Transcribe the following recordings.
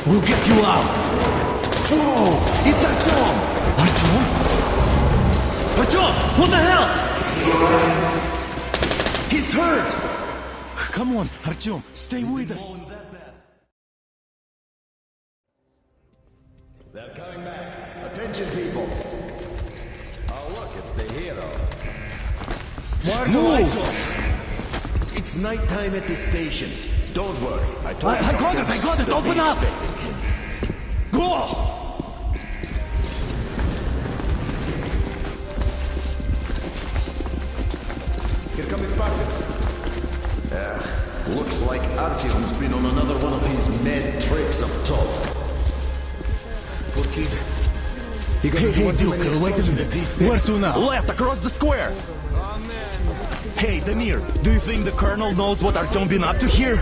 We'll get you out. Whoa! It's Artyom! Artyom? Artyom! What the hell? He's hurt! Come on, Artyom, stay with us. They're coming back. Attention, people. Oh, look, it's the hero. Why are the lights off? It's nighttime at the station. Don't worry. I got it! Open up! Go! Here come his Spartans. Looks like Artyom's been on another one of his mad trips up top. Poor kid. Hey, Duke, wait a minute. Where to now? Left, across the square! Hey, Damir, do you think the Colonel knows what Artyom been up to here?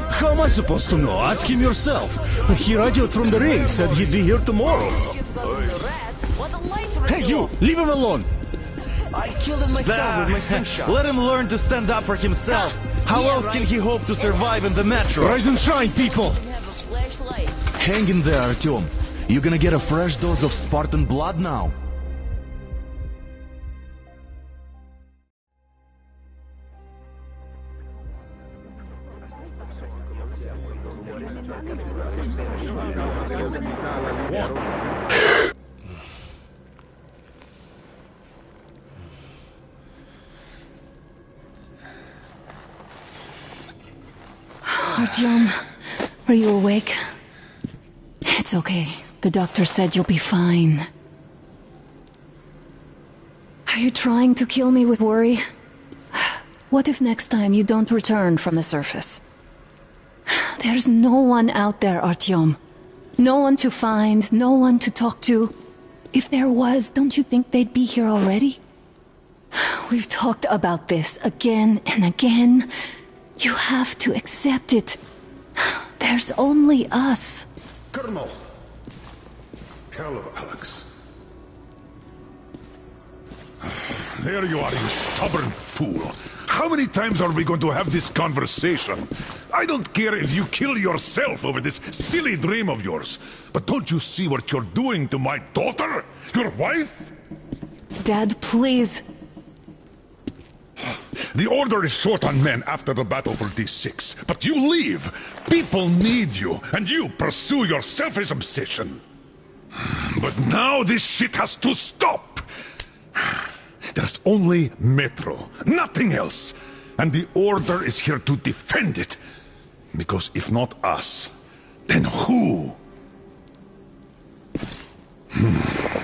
How am I supposed to know? Ask him yourself. He radioed from the ring, said he'd be here tomorrow. Hey, you! Leave him alone! I killed him myself with my slingshot. Let him learn to stand up for himself. How else can he hope to survive in the metro? Rise and shine, people! Hang in there, Artyom. You're gonna get a fresh dose of Spartan blood now. Artyom, are you awake? It's okay. The doctor said you'll be fine. Are you trying to kill me with worry? What if next time you don't return from the surface? There's no one out there, Artyom. No one to find, no one to talk to. If there was, don't you think they'd be here already? We've talked about this again and again. You have to accept it. There's only us. Colonel! Hello, Alex. There you are, you stubborn fool. How many times are we going to have this conversation? I don't care if you kill yourself over this silly dream of yours. But don't you see what you're doing to my daughter? Your wife? Dad, please. The Order is short on men after the battle for D6, but you leave. People need you, and you pursue your selfish obsession. But now this shit has to stop. There's only Metro, nothing else. And the Order is here to defend it. Because if not us, then who?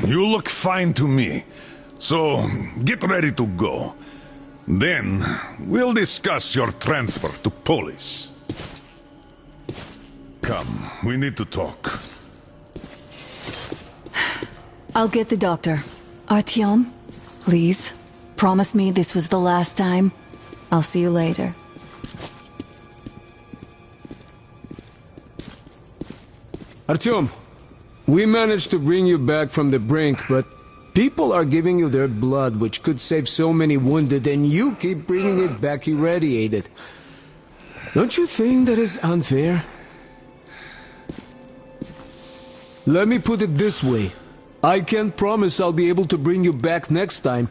You look fine to me. So, get ready to go. Then, we'll discuss your transfer to Polis. Come, we need to talk. I'll get the doctor. Artyom, please, promise me this was the last time. I'll see you later. Artyom, we managed to bring you back from the brink, but people are giving you their blood, which could save so many wounded, and you keep bringing it back irradiated. Don't you think that is unfair? Let me put it this way. I can't promise I'll be able to bring you back next time.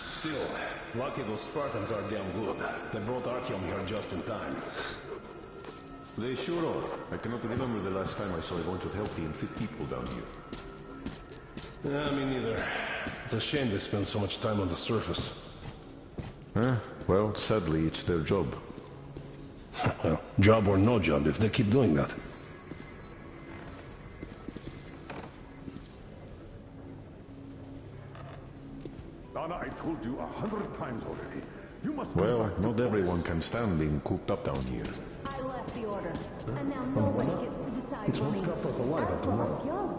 Still, lucky those Spartans are damn good. They brought Artyom here just in time. They sure are. I cannot remember the last time I saw a bunch of healthy and fit people down here. Yeah, me neither. It's a shame they spend so much time on the surface. Well, sadly, it's their job. Well, job or no job, if they keep doing that. Donna, I told you 100 times already. You must... Well, not everyone can stand being cooped up down here. I left the order, and now nobody gets to decide It's what's kept us alive after now.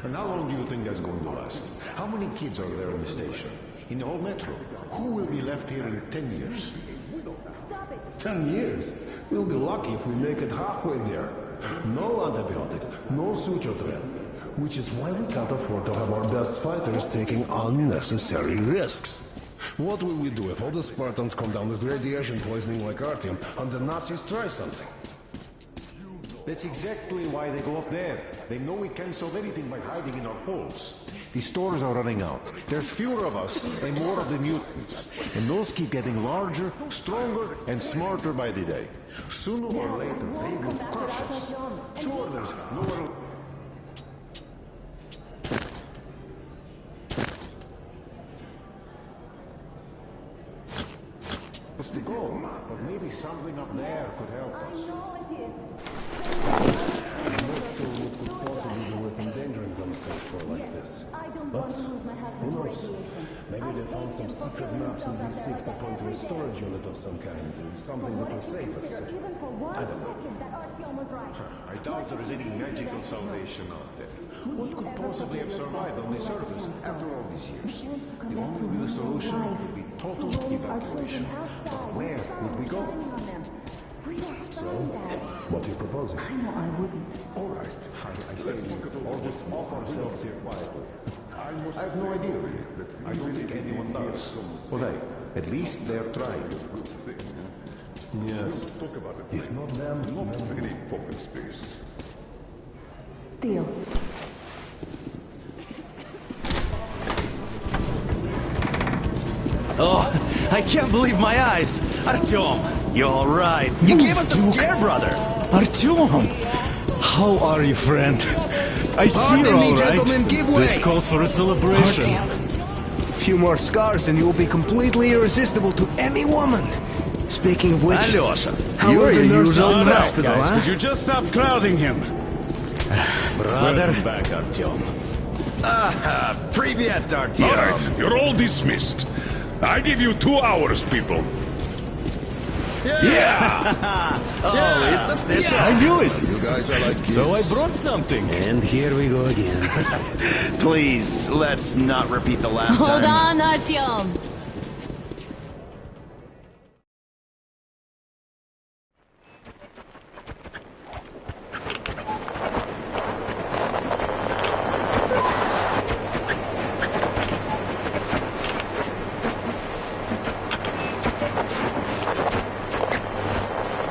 And how long do you think that's going to last? How many kids are there in the station? In the whole metro? Who will be left here in 10 years? 10 years? We'll be lucky if we make it halfway there. No antibiotics, no suture thread. Which is why we can't afford to have our best fighters taking unnecessary risks. What will we do if all the Spartans come down with radiation poisoning like Artyom and the Nazis try something? That's exactly why they go up there. They know we can't solve anything by hiding in our holes. The stores are running out. There's fewer of us and more of the mutants. And those keep getting larger, stronger, and smarter by the day. Sooner or later, they will crush us. Sure, there's nowhere... What's the goal? But maybe something up there could help us. What could possibly be worth endangering themselves for like this? But who knows? Maybe they found some secret maps in D6 that point to a storage unit of some kind. Something that will save us. I don't know. I doubt there is any magical salvation out there. What could possibly have survived on the surface after all these years? The only real solution would be total evacuation. But where would we go? So, what are you proposing? I know I wouldn't. All right, I say we all just off ourselves here quietly. I have no idea. I don't think anyone does. Well, hey, at least they're trying. Yes. If not them, then focus space. Deal. Oh, I can't believe my eyes! Artyom, you're alright. You gave us a scare, brother! Artyom! How are you, friend? I see you're alright. Gentlemen, give way. This calls for a celebration. A few more scars and you will be completely irresistible to any woman. Speaking of which, Alyosha, how you are are the your nurses usual in the self, hospital, guys. huh? Could you just stop crowding him? Brother. welcome back, Artyom. Привет, All Artyom. right, you're all dismissed. I give you 2 hours, people. Oh, it's official. I knew it. You guys are like kids. So I brought something. And here we go again. Please, let's not repeat the last Hold time. on, Artyom.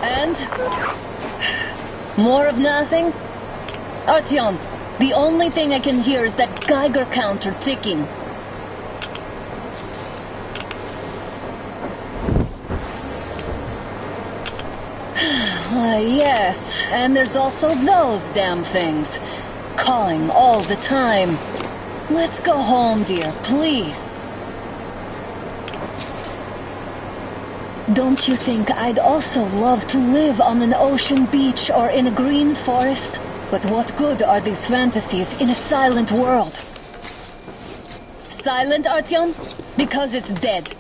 And? More of nothing? Artyom, the only thing I can hear is that Geiger counter ticking. Yes, and there's also those damn things. Calling all the time. Let's go home, dear, please. Don't you think I'd also love to live on an ocean beach or in a green forest? But what good are these fantasies in a silent world? Silent, Artyom? Because it's dead.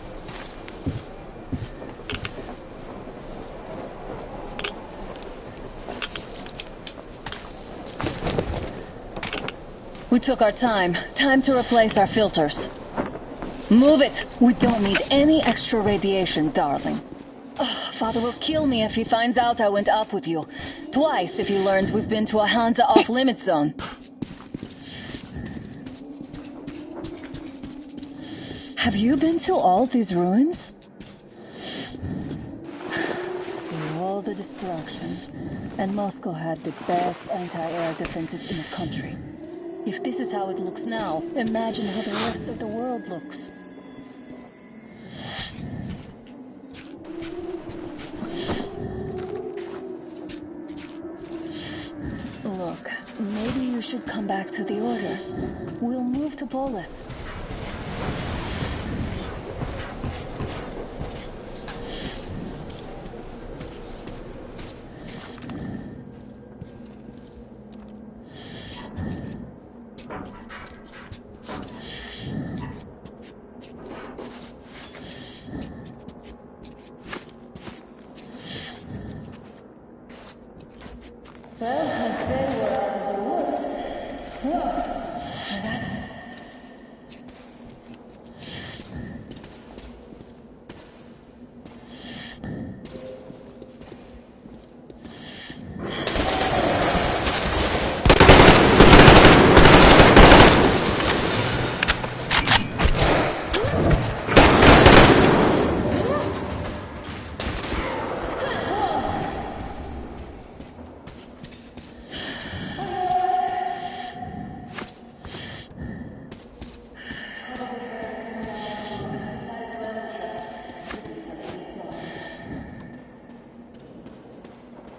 We took our time. Time to replace our filters. Move it! We don't need any extra radiation, darling. Oh, Father will kill me if he finds out I went up with you. Twice if he learns we've been to a Hansa off-limit zone. Have you been to all these ruins? See all the destruction. And Moscow had the best anti-air defenses in the country. If this is how it looks now, imagine how the rest of the world looks. Look, maybe you should come back to the Order. We'll move to Polis. Well, I'd say we're out of the woods. Whoa, that's...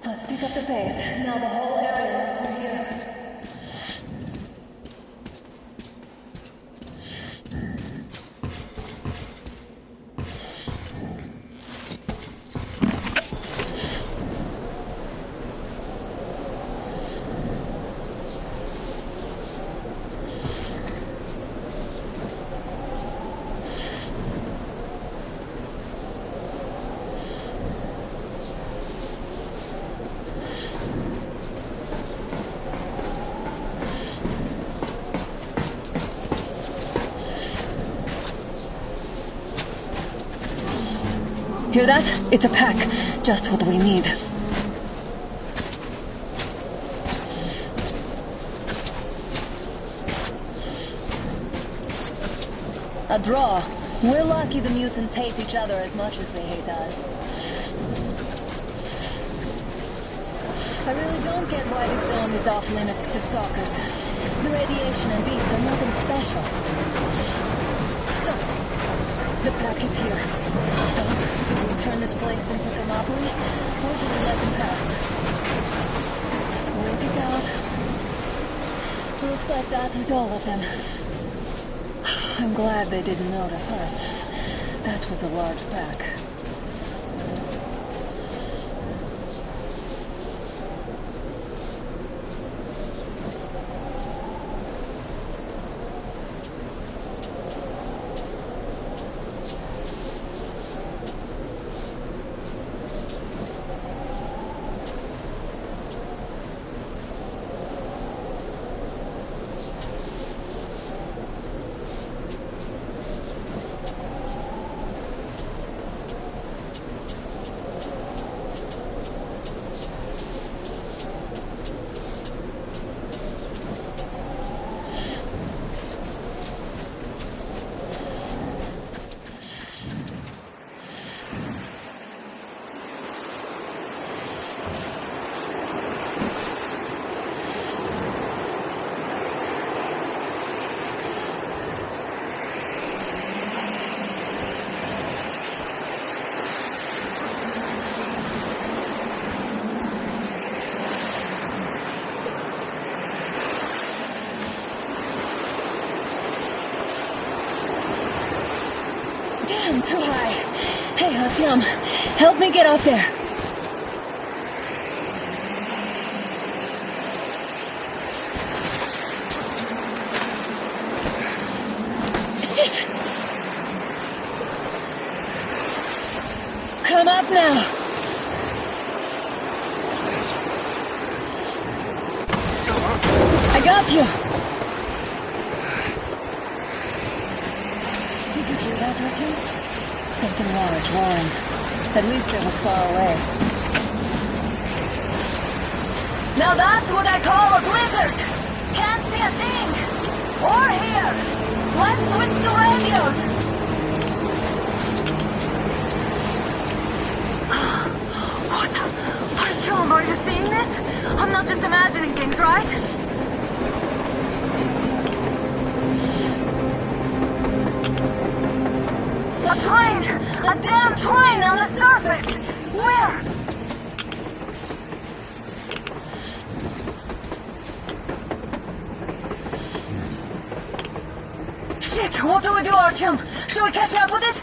Let's pick up the pace. Now the whole area knows we're here. Hear that? It's a pack. Just what we need. A draw. We're lucky the mutants hate each other as much as they hate us. I really don't get why this zone is off limits to stalkers. The radiation and beasts are nothing special. Stop. The pack is here. So, do we turn this place into Thermopylae, or do we let them pass? Work it out. Looks like that was all of them. I'm glad they didn't notice us. That was a large pack. too high. Hey, Artyom, help me get up there. Shit! Come up now. I got you. Did you hear that, Artyom? Something large roaring. At least it was far away. Now that's what I call a blizzard! Can't see a thing! Or hear! Let's switch to radios! What the... Artyom, are you seeing this? I'm not just imagining things, right? A train! A damn train on the surface! Where? Shit! What do we do, Artyom? Should we catch up with it?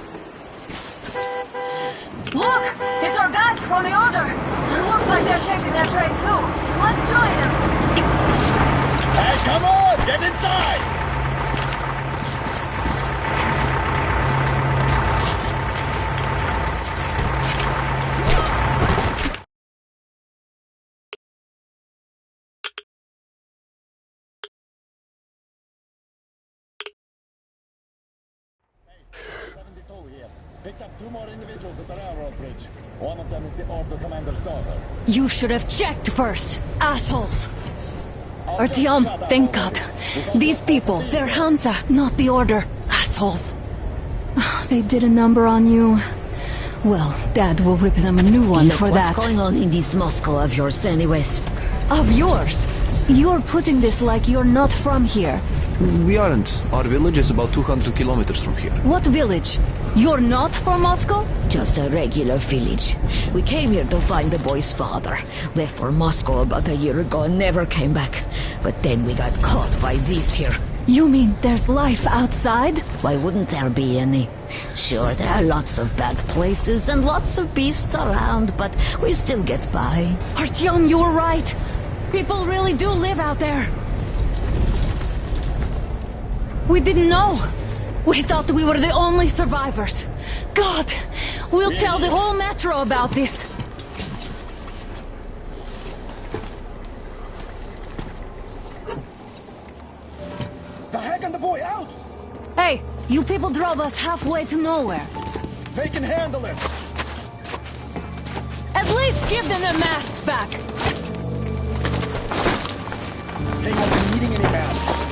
Look! It's our guys from the Order! Looks like they're chasing that train too. Let's join them! Hey, come on! Get inside! Picked up 2 more individuals at the railroad bridge. One of them is the Order commander's daughter. You should have checked first, assholes! Artyom, thank God. These people, they're Hansa, not the Order. Assholes. They did a number on you. Well, Dad will rip them a new one for that. What's going on in this Moscow of yours anyways? Of yours? You're putting this like you're not from here. We aren't. Our village is about 200 kilometers from here. What village? You're not from Moscow? Just a regular village. We came here to find the boy's father. Left for Moscow about a year ago and never came back. But then we got caught by these here. You mean there's life outside? Why wouldn't there be any? Sure, there are lots of bad places and lots of beasts around, but we still get by. Artyom, you were right. People really do live out there. We didn't know. We thought we were the only survivors. God, we'll tell the whole metro about this. The heck and the boy out! Hey, you people drove us halfway to nowhere. They can handle it! At least give them their masks back. They won't be needing any masks.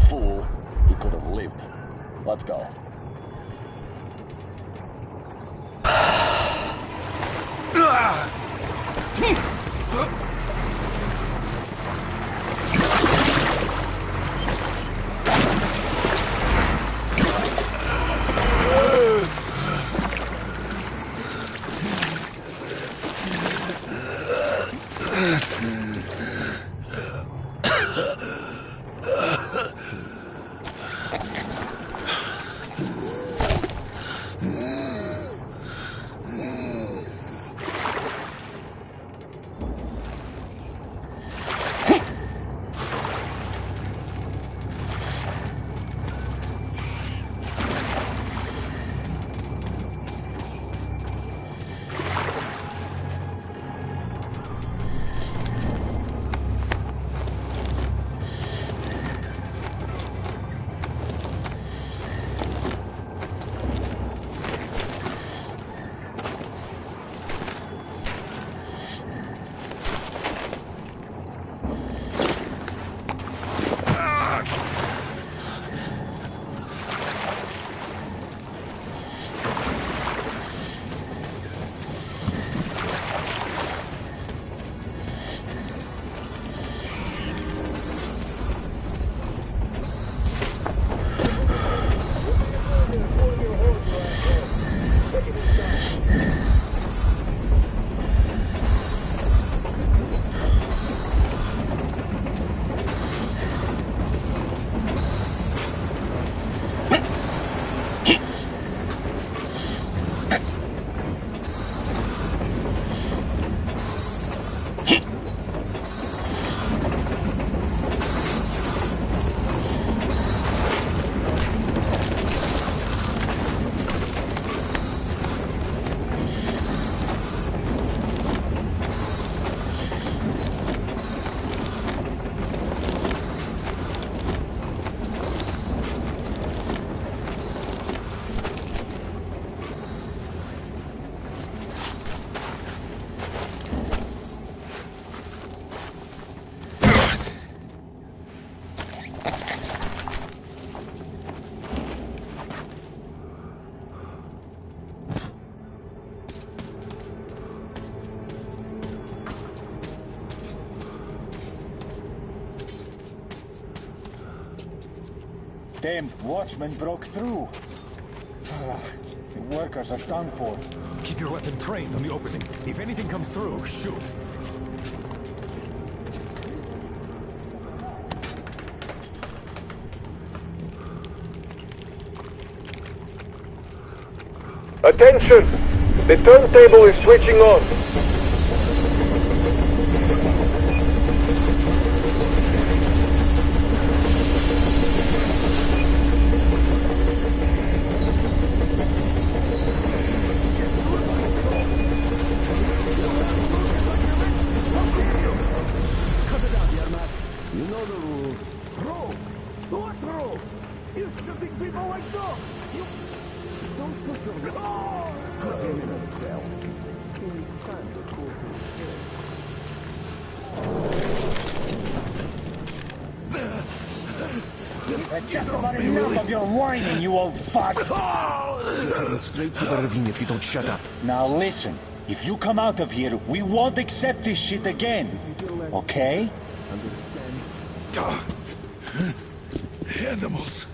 Fool. He could have lived. Let's go. Them watchmen broke through. The workers are done for. Keep your weapon trained on the opening. If anything comes through, shoot. Attention! The turntable is switching on. You know the rules. Rule? What rule? You shooting people like dogs! You... Don't put your... Put him in a cell. He needs time to cool his head. Just about enough of your whining, you old fuck! You're heading straight to the ravine if you don't shut up. Now listen, if you come out of here, we won't accept this shit again. Okay? Animals.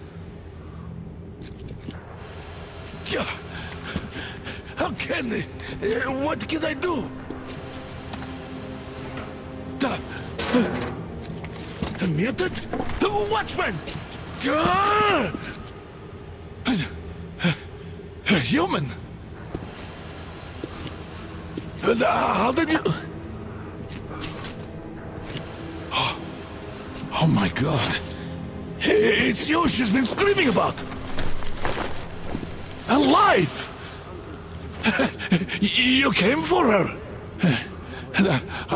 How can they? What can I do? Mutant? Watchman! Human? How did you... Oh my God. It's you she's been screaming about. Alive! You came for her.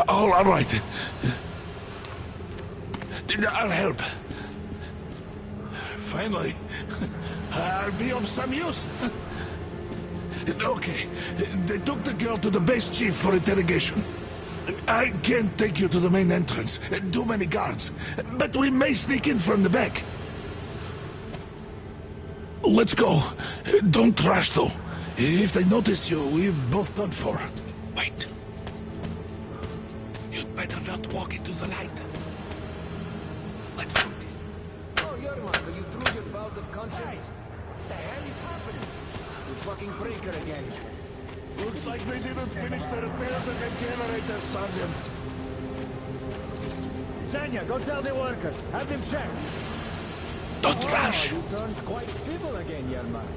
All right. I'll help. Finally, I'll be of some use. Okay, they took the girl to the base chief for interrogation. I can't take you to the main entrance. Too many guards. But we may sneak in from the back. Let's go. Don't rush, though. If they notice you, we're both done for. Wait. You'd better not walk into the light. Let's do this. Oh, Yermak, are you through your bout of conscience? What the hell is happening? You fucking breaker again. Looks like they didn't finish the repairs of the generator, Sergeant. Sanya, go tell the workers. Have them check. Don't rush. You turned quite civil again, Yermak.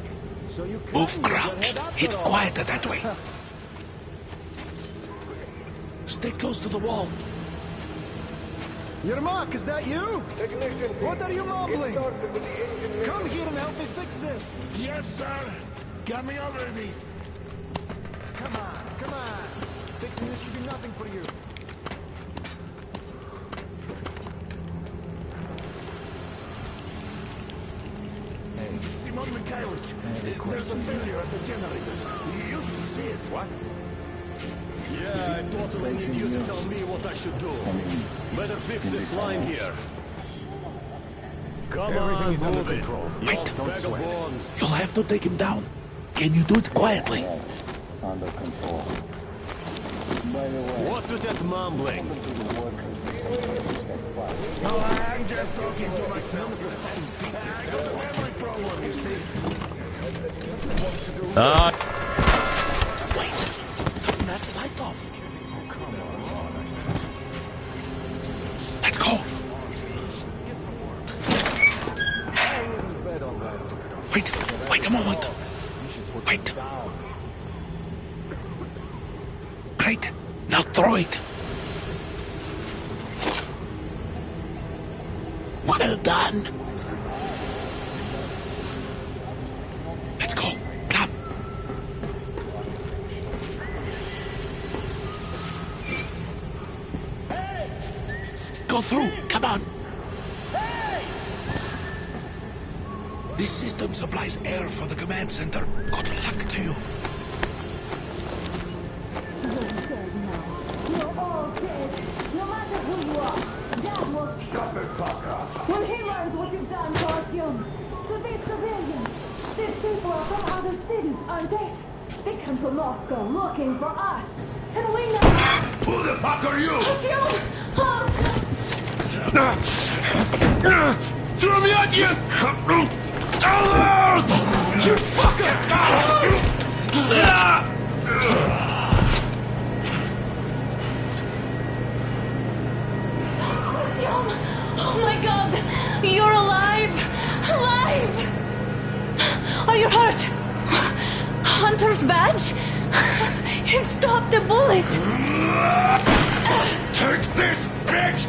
So you can Move crouched. It's quieter that way. Stay close to the wall. Yermak, is that you? What are you mumbling? Come here and help me fix this. Yes, sir. Got me already. Come on. Fixing this should be nothing for you. Simon Mikhailovich, there's a failure at the generators. You should see it, what? Yeah, I totally need you to tell me what I should do. Better fix this line here. Come on, move it. Wait. Bag of bones. You'll have to take him down. Can you do it quietly? Under control. By the way, What's with that mumbling? No, I'm just talking to myself. I got a memory problem, you see. Wait. Turn that light off. Oh, come on. Let's go. Wait a moment. Wait. Great. Now throw it. Well done. Let's go. Come. Go through. Come on. This system supplies air for the command center. Good luck to you. You're all dead. No matter who you are. Dad will... shut the fuck up. When he learns what you've done to Artyom, to these civilians, these people are from other cities, aren't they? They come to Moscow looking for us. And we know... Who the fuck are you? Artyom! Throw me at you! You fucker! Artyom! Oh my god! You're alive! Alive! Are you hurt? Hunter's badge? It stopped the bullet! Take this, bitch!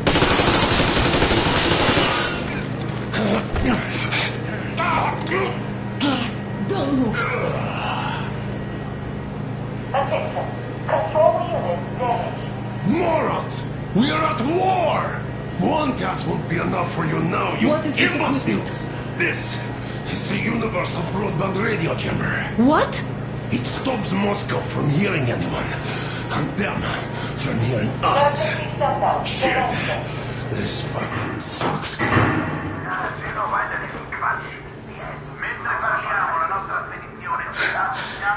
Don't move. Attention. Control unit damaged. Morons! We are at war! One tap won't be enough for you now, you What is this imbeciles! This is a universal broadband radio jammer. What? It stops Moscow from hearing anyone, and them from hearing us. Shit! This fucking sucks.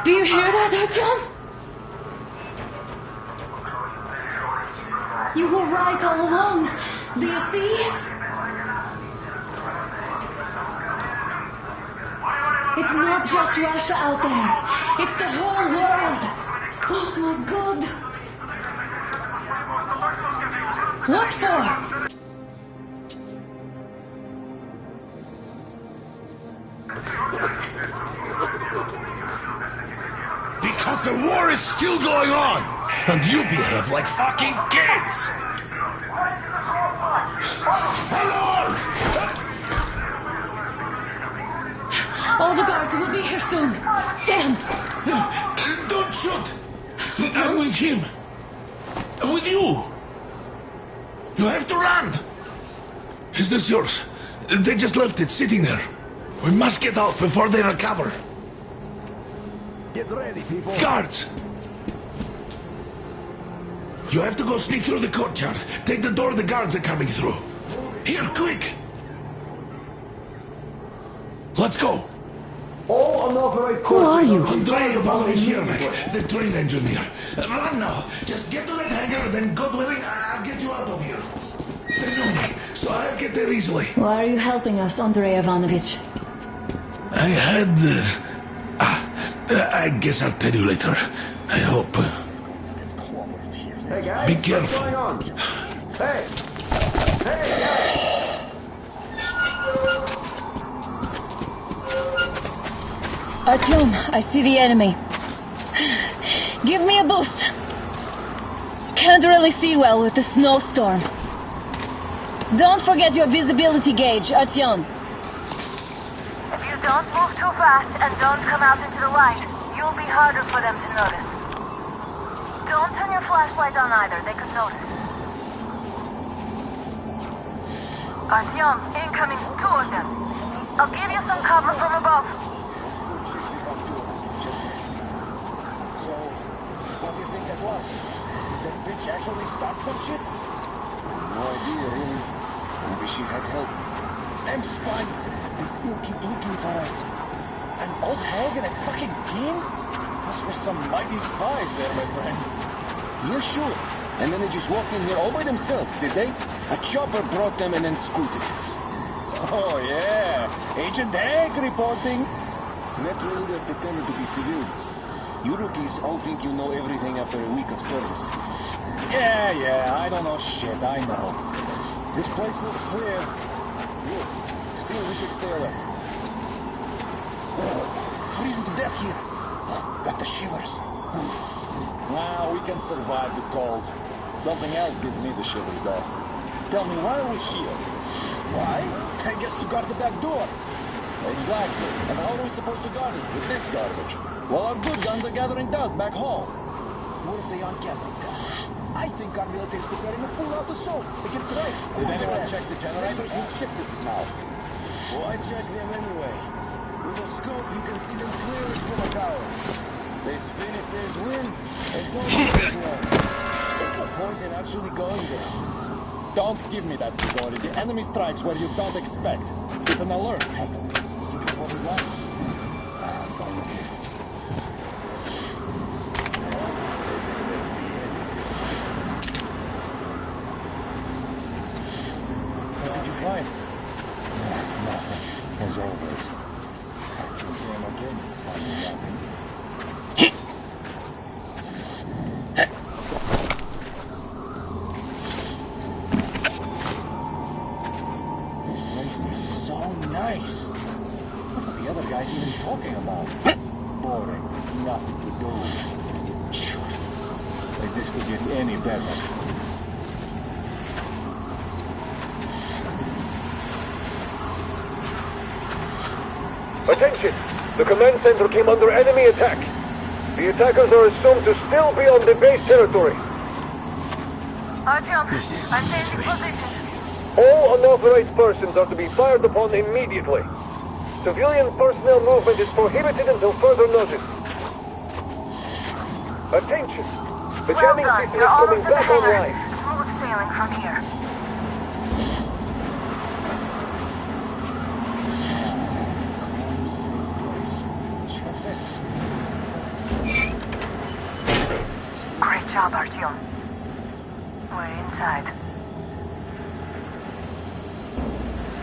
Do you hear that, Artyom? You were right all along. Do you see? It's not just Russia out there. It's the whole world. Oh my god. What for? Because the war is still going on, and you behave like fucking kids! Hello! All the guards will be here soon. Damn! Don't shoot! I'm with him. I'm with you. You have to run. Is this yours? They just left it sitting there. We must get out before they recover. Get ready, people. Guards! You have to go sneak through the courtyard. Take the door the guards are coming through. Here, quick! Let's go! All unauthorized... Who are you? Andrei Ivanovich Yermak, the train engineer. Run now! Just get to that hangar, then God willing, I'll get you out of here. They know me, so I'll get there easily. Why are you helping us, Andrei Ivanovich? I had... I guess I'll tell you later. I hope. Hey, guys. Be careful. What's going on? Hey! Hey, guys! Artyom, I see the enemy. Give me a boost. Can't really see well with the snowstorm. Don't forget your visibility gauge, Artyom. If you don't move too fast and don't come out into the light, you'll be harder for them to notice. Don't turn your flashlight on either, they could notice. Artyom, incoming, 2 of them. I'll give you some cover from above. So, what do you think that was? Did that bitch actually stop some shit? No idea, really. Maybe she had help. Them spies, they still keep looking for us. And old Hag and a fucking team? Those were some mighty spies there, my friend. Yeah, sure. And then they just walked in here all by themselves, did they? A chopper brought them and then scooted. Oh, yeah. Agent Hag reporting. Naturally, they're pretending to be civilians. You rookies all think you know everything after a week of service. Yeah, I don't know shit, I know. This place looks clear. Good. Still, we should stay alert. Freezing to death here. Got the shivers. Nah, we can survive the cold. Something else gives me the shivers, though. Tell me, why are we here? Why? I guess to guard the back door. Exactly. And how are we supposed to guard it with this garbage? Well, our good guns are gathering dust back home. What if they aren't gathering dust? I think our military's preparing a full-out assault against the right. Did anyone check the generators? We've shifted now. Why check them anyway? With a scope, you can see them clearly from a tower. They spin if there's wind, and don't there's wind. What's the point in actually going there? Don't give me that, Grigori. The enemy strikes where you don't expect. It's an alert, Captain. Keep it what we want. What did you find? guys even talking about? Boring. Nothing to do. Sure. Like this could get any better. Attention! The command center came under enemy attack. The attackers are assumed to still be on the base territory. Artyom, I'm changing position. All unauthorized persons are to be fired upon immediately. Civilian personnel movement is prohibited until further notice. Attention! The Well jamming done. system You're is coming almost at the back hangar. online. Smooth sailing from here. Great job, Artyom. We're inside.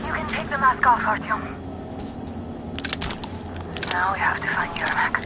You can take the mask off, Artyom. Now we have to find Yermak.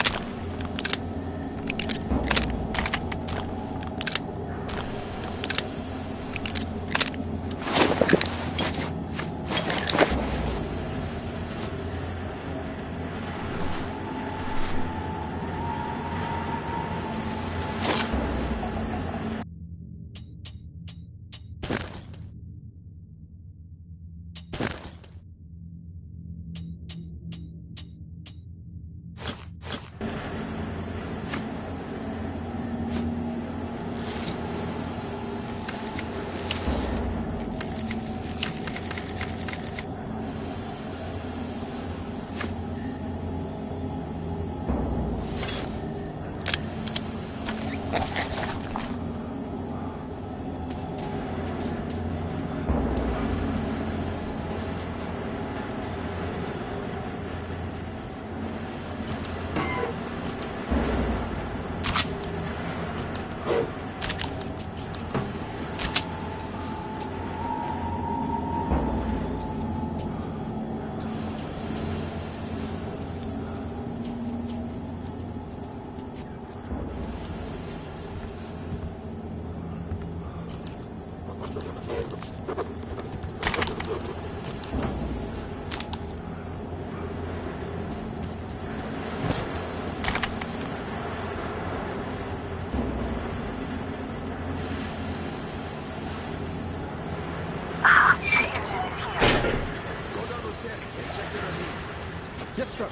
Yes, sir.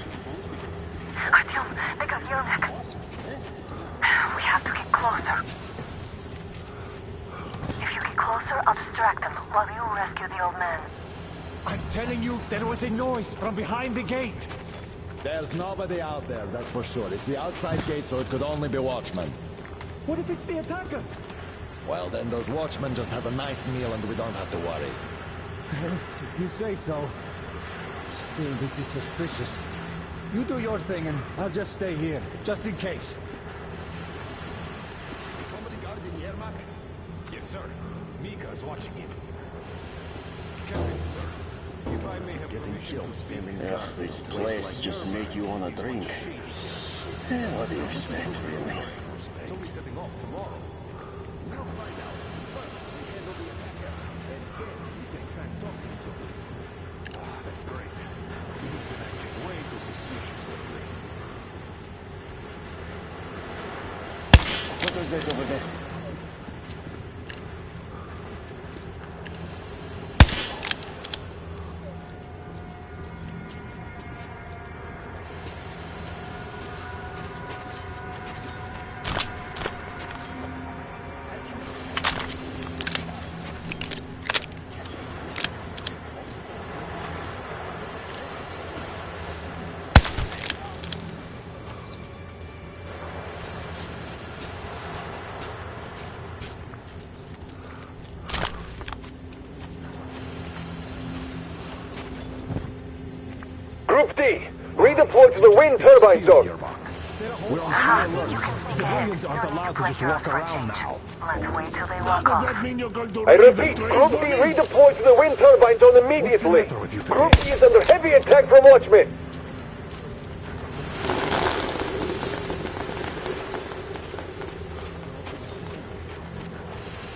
Artyom, they got Yermak. We have to get closer. If you get closer, I'll distract them while you rescue the old man. I'm telling you, there was a noise from behind the gate. There's nobody out there, that's for sure. It's the outside gate, so it could only be watchmen. What if it's the attackers? Well, then those watchmen just had a nice meal and we don't have to worry. If you say so. Still, this is suspicious. You do your thing and I'll just stay here, just in case. Is somebody guarding Yermak? Yes, sir. Mika is watching him. Captain, sir. If I may have Getting killed standing Yeah, this place just make you wanna drink. What do you expect, really? It's only setting off tomorrow. We'll find out. First, we handle the attackers, and then we take time talking to them. Ah, that's great. He's been acting way too suspicious lately. What is that over there? Group D, redeploy to the wind turbine zone. We're on high alert. Civilians aren't allowed to just walk around now. Let's wait till they walk off. I repeat, Group D redeploy to the wind turbine zone immediately. Group D is under heavy attack from watchmen.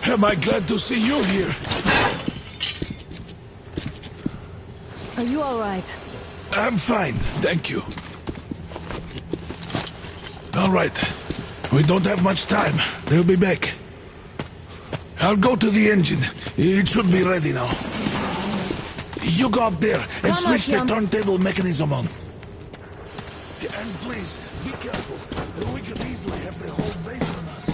Am I glad to see you here? Are you all right? I'm fine, thank you. All right. We don't have much time. They'll be back. I'll go to the engine. It should be ready now. You go up there and switch the turntable mechanism on. And please, be careful. We could easily have the whole base on us.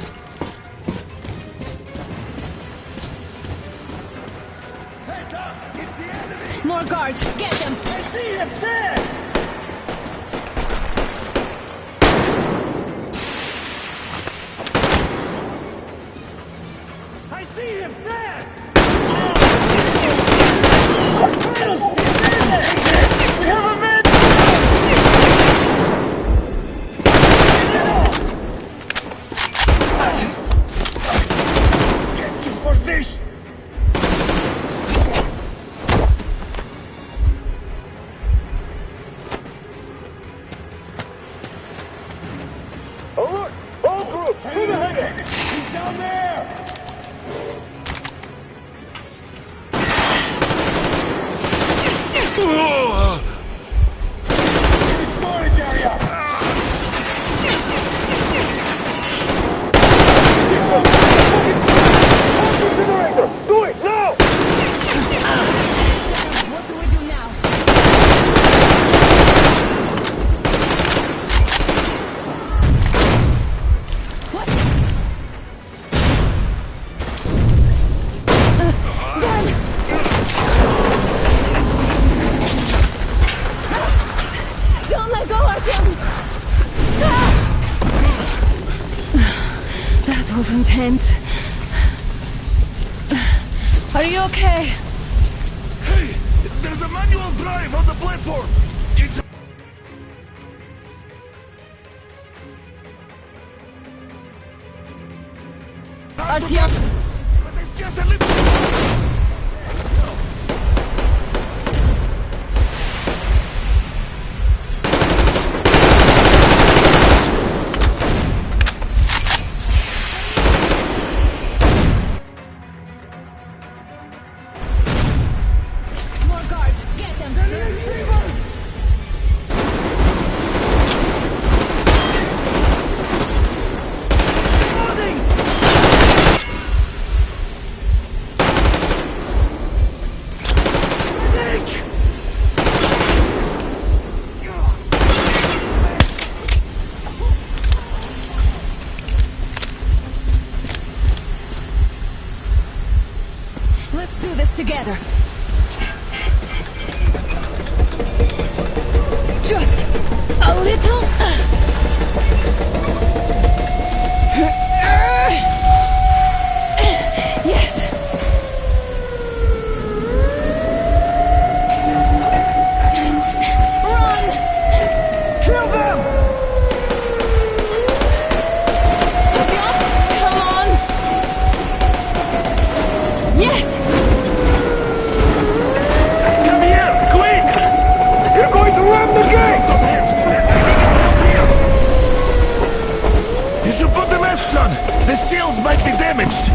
Hey, Tom! It's the enemy! More guards! Get them! I see him there! I see him there! We have a man! Get you for this! Alert! All groups, to the hangar! He's down there! Storage area! Incinerator! Do it, now! What do we do now? What? Don't let go, Artyom! That was intense. Are you okay? Hey! There's a manual drive on the platform! It's... Artyom! But it's just a little... More guards! Get them! Let's do this together. Just a little. Yes. Run! Kill them! Come on! Yes! Come here, quick! You're going to ram the gate! You should put the masks on. The seals might be damaged.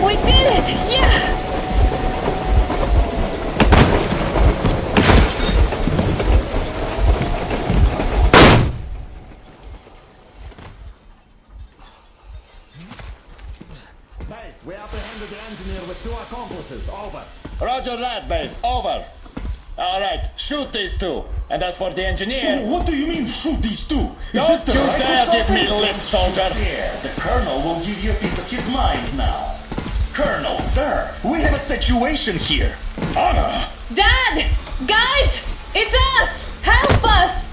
We did it! Yeah! Base, we apprehended the engineer with 2 accomplices. Over. Roger that, base. Over. All right, shoot these 2. And as for the engineer... What do you mean, shoot these 2? Don't you dare give me lip, soldier! Here, the Colonel will give you a piece of his mind now. Colonel, sir, we have a situation here. Anna! Dad! Guys! It's us! Help us!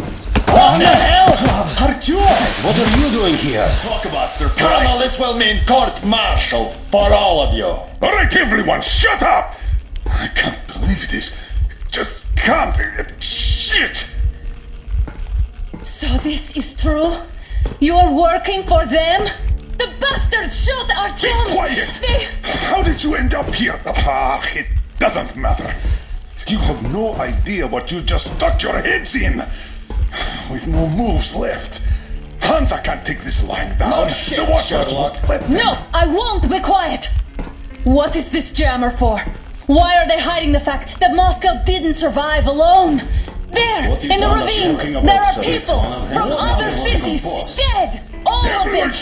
What the hell? Artyom, what are you doing here? Talk about surprise. Colonel, this will mean court-martial for all of you. All right, everyone, shut up! I can't believe this. Just can't. Shit! So this is true? You're working for them? The bastards shot Artyom! Be quiet! They... How did you end up here? Ah, it doesn't matter. You have no idea what you just stuck your heads in. We've no moves left. Hansa can't take this line down. No shit, the Watchers Sherlock. won't let them. No, I won't be quiet! What is this jammer for? Why are they hiding the fact that Moscow didn't survive alone? There, What is in the Anna ravine, talking about, there are sir? people from other cities dead! All of them, women,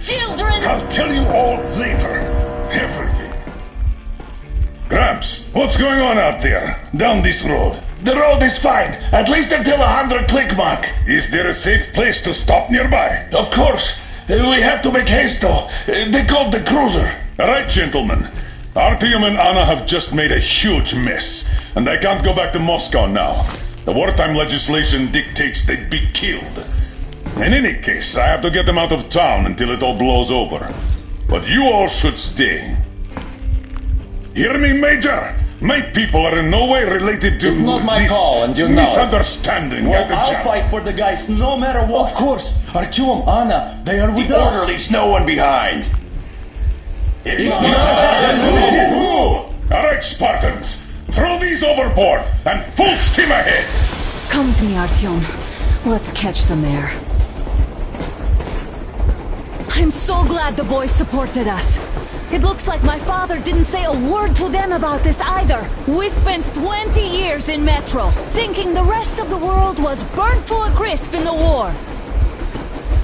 children! I'll tell you all later. Everything. Gramps, what's going on out there? Down this road? The road is fine, at least until 100 click mark. Is there a safe place to stop nearby? Of course. We have to make haste though. They called the cruiser. All right, gentlemen. Artyom and Anna have just made a huge mess, and they can't go back to Moscow now. The wartime legislation dictates they'd be killed. In any case, I have to get them out of town until it all blows over. But you all should stay. Hear me, Major? My people are in no way related to It's not my this call, and you know it. misunderstanding Well, at the I'll jam. fight for the guys no matter what. Of course. Artyom, Anna, they are with us. Orderlies, no one behind. All right, Spartans. Throw these overboard and full steam ahead. Come to me, Artyom. Let's catch some air. I'm so glad the boys supported us. It looks like my father didn't say a word to them about this either. We spent 20 years in Metro, thinking the rest of the world was burnt to a crisp in the war.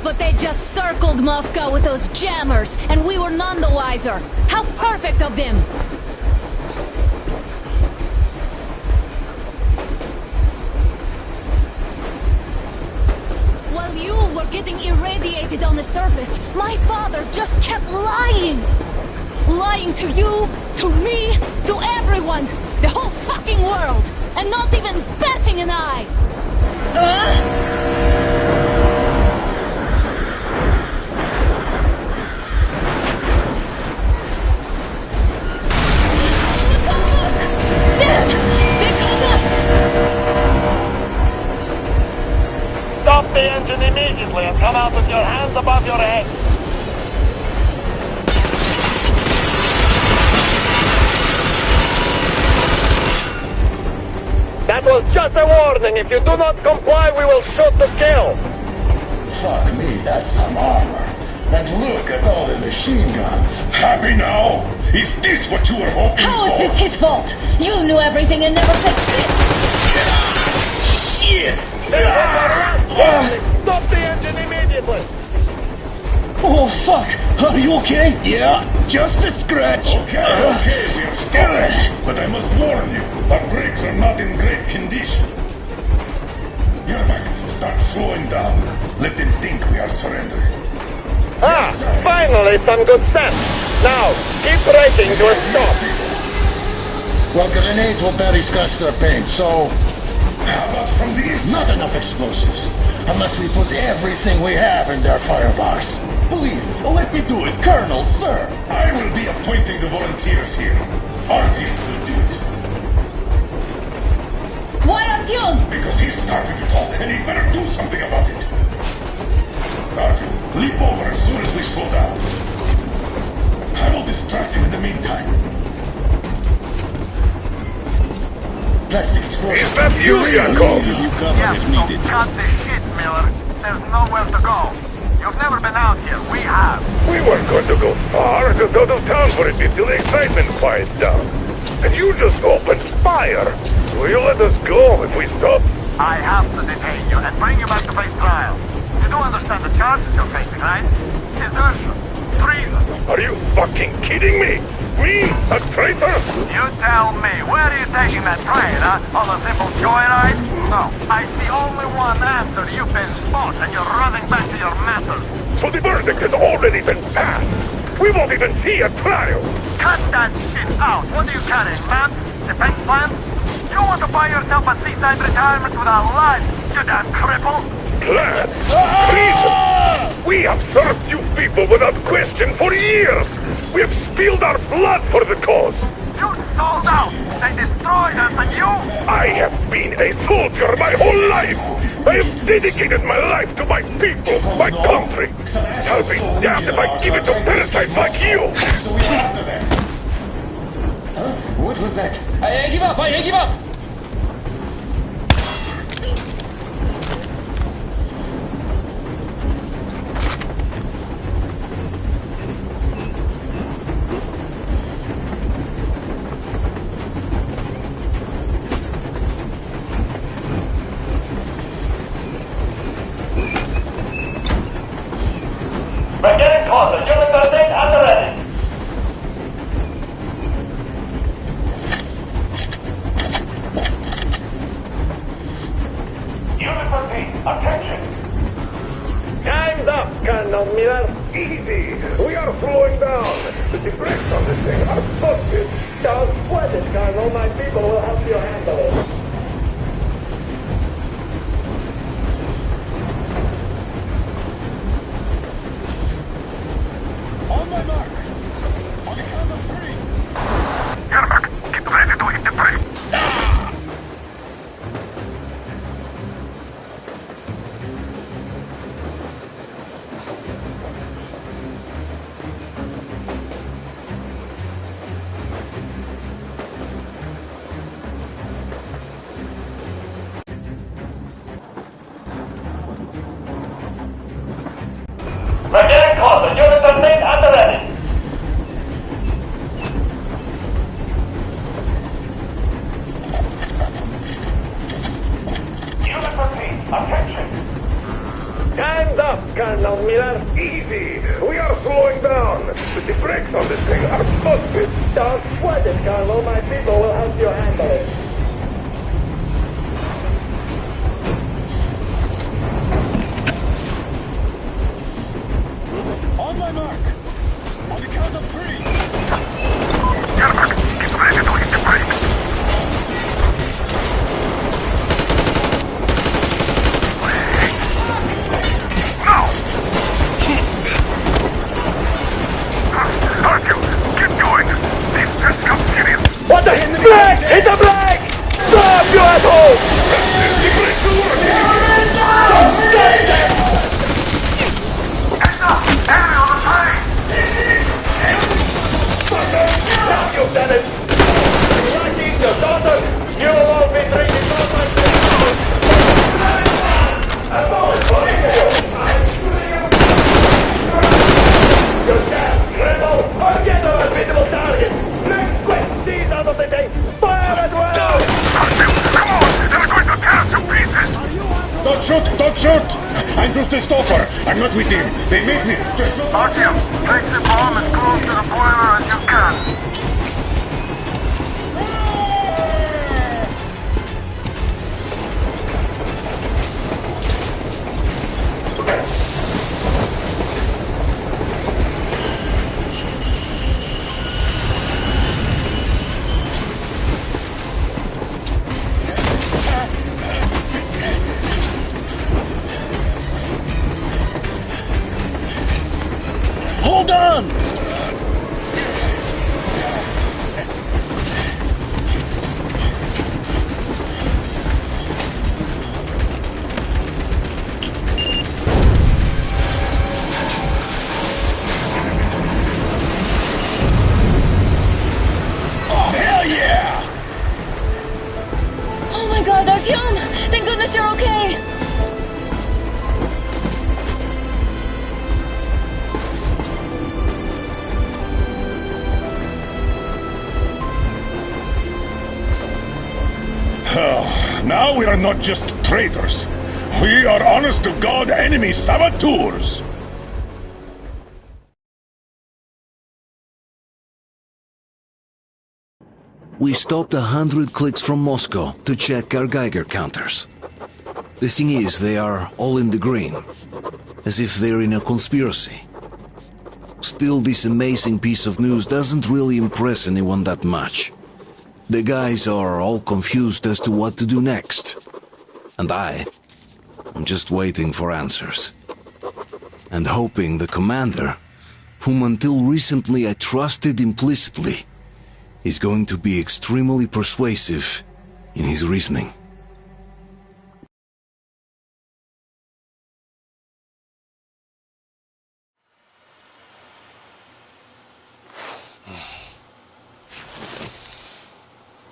But they just circled Moscow with those jammers, and we were none the wiser. How perfect of them! While you were getting irradiated on the surface, my father just kept lying! Lying to you, to me, to everyone! The whole fucking world! And not even batting an eye! Stop the engine immediately and come out with your hands above your head. That was just a warning. If you do not comply, we will shoot to kill. Fuck me, that's some armor. And look at all the machine guns. Happy now? Is this what you were hoping How for? is this his fault? You knew everything and never said shit! Shit! Stop the engine immediately. Oh, fuck! Are you okay? Yeah, just a scratch. Okay, we're scared. But I must warn you, our brakes are not in great condition. Yermak, start slowing down. Let them think we are surrendering. Finally some good sense. Now, keep braking to a stop. Well, grenades will barely scratch their paint, so... How about from these? Not enough explosives. Unless we put everything we have in their firebox. Please, let me do it, Colonel, sir. I will be appointing the volunteers here. Artyom will do it. Why Artyom? Because he started it all, and he better do something about it. Artyom, leap over as soon as we slow down. I will distract him in the meantime. Plastic explosive. Is that you, Yakov? You cover if needed. Cut the shit, Miller. There's nowhere to go. You've never been out here. We have. We weren't going to go far, just out of town for a bit till the excitement quiets down. And you just opened fire. Will you let us go if we stop? I have to detain you and bring you back to face trial. You do understand the charges you're facing, right? Desertion. Treason. Are you fucking kidding me? Me? A traitor? You tell me, where are you taking that train, huh? On a simple joyride? No, I see only one answer. You've been spot and you're running back to your masters. So the verdict has already been passed. We won't even see a trial. Cut that shit out. What are you carrying, maps? Defense plans? You want to buy yourself a seaside retirement without life, you damn cripple? Plans? Treason! We have served you people without question for years! We have spilled our blood for the cause! You sold out! They destroyed us and you? I have been a soldier my whole life! I have dedicated my life to my people, my country! I'll be damned if I give it to parasites like you! What was that? I give up! I give up! Easy! We are slowing down! The brakes on this thing are busted! Don't sweat it, Colonel. My people will help you handle it. On my mark! On the count of 3! Yermak, get ready to hit the brake! We're getting closer. Units remain at the ready. Unit repeat. Attention. Time's up, Colonel Miller. Easy! We are slowing down! The brakes on this thing are busted! Don't sweat it, Colonel. My people will help you handle it. On my mark! On the count of 3! Yermak, get ready to hit the brake! Now! Artyom, get going! These just come get him! What the hit the brake! Hit the brake! Stop, you asshole! The brakes are working! Don't get them! Enemy on the train! Now you've done it! Lucky, your daughter! You will all be drinking all my blood! I'm always calling for you! I'm shooting you! You damn rebel! Forget our unbeatable target! Next quick! These out of the day! Fire at will! Come on! They're going to tear us to pieces! Don't shoot! Don't shoot! I'm just a stopper. I'm not with him. They make me. Artyom, place the bomb as close to the boiler as you can. Hold on! Oh, hell yeah! Oh my god, Artyom! Thank goodness you're okay! Now we are not just traitors. We are honest-to-God enemy saboteurs. We stopped 100 clicks from Moscow to check our Geiger counters. The thing is, they are all in the green, as if they're in a conspiracy. Still, this amazing piece of news doesn't really impress anyone that much. The guys are all confused as to what to do next. And I'm just waiting for answers. And hoping the commander, whom until recently I trusted implicitly, is going to be extremely persuasive in his reasoning.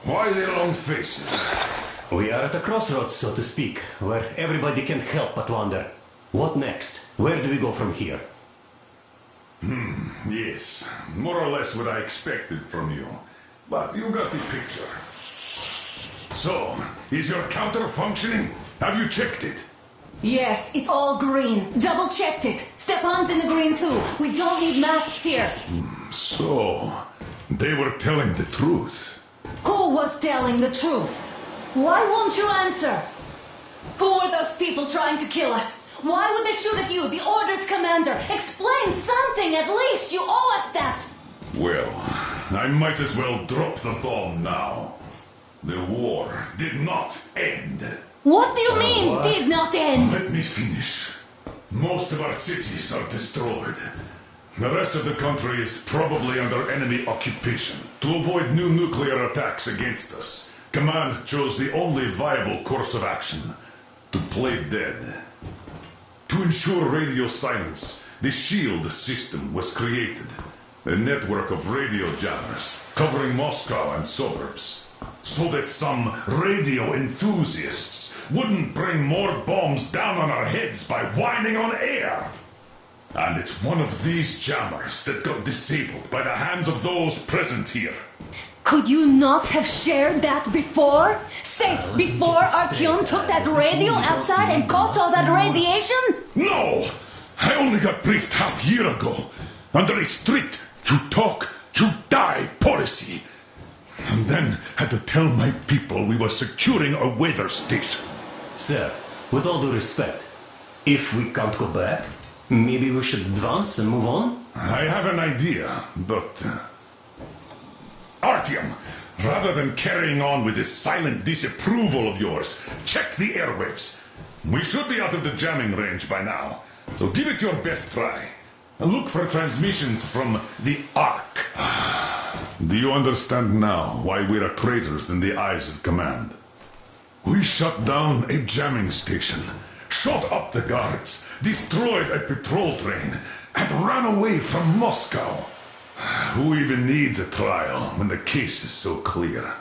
Why the long faces? We are at a crossroads, so to speak, where everybody can help but wonder. What next? Where do we go from here? Yes, more or less what I expected from you. But you got the picture. So, is your counter functioning? Have you checked it? Yes, it's all green. Double checked it. Stepan's in the green too. We don't need masks here. So, they were telling the truth. Who was telling the truth? Why won't you answer? Who were those people trying to kill us? Why would they shoot at you? The orders, Commander. Explain something, at least. You owe us that. Well, I might as well drop the bomb now. The war did not end. What do you mean, did not end? Let me finish. Most of our cities are destroyed. The rest of the country is probably under enemy occupation. To avoid new nuclear attacks against us, Command chose the only viable course of action: to play dead. To ensure radio silence, the SHIELD system was created. A network of radio jammers covering Moscow and suburbs. So that some radio enthusiasts wouldn't bring more bombs down on our heads by whining on air. And it's one of these jammers that got disabled by the hands of those present here. Could you not have shared that before? Say, before Artyom took that radio outside and caught all that radiation? No! I only got briefed half year ago. Under a strict, you talk, you die policy. And then had to tell my people we were securing a weather station. Sir, with all due respect, if we can't go back, maybe we should advance and move on? I have an idea, but... Artyom, rather than carrying on with this silent disapproval of yours, check the airwaves. We should be out of the jamming range by now, so give it your best try. Look for transmissions from the Ark. Do you understand now why we are traitors in the eyes of Command? We shut down a jamming station, shot up the guards, destroyed a patrol train, and ran away from Moscow. Who even needs a trial when the case is so clear?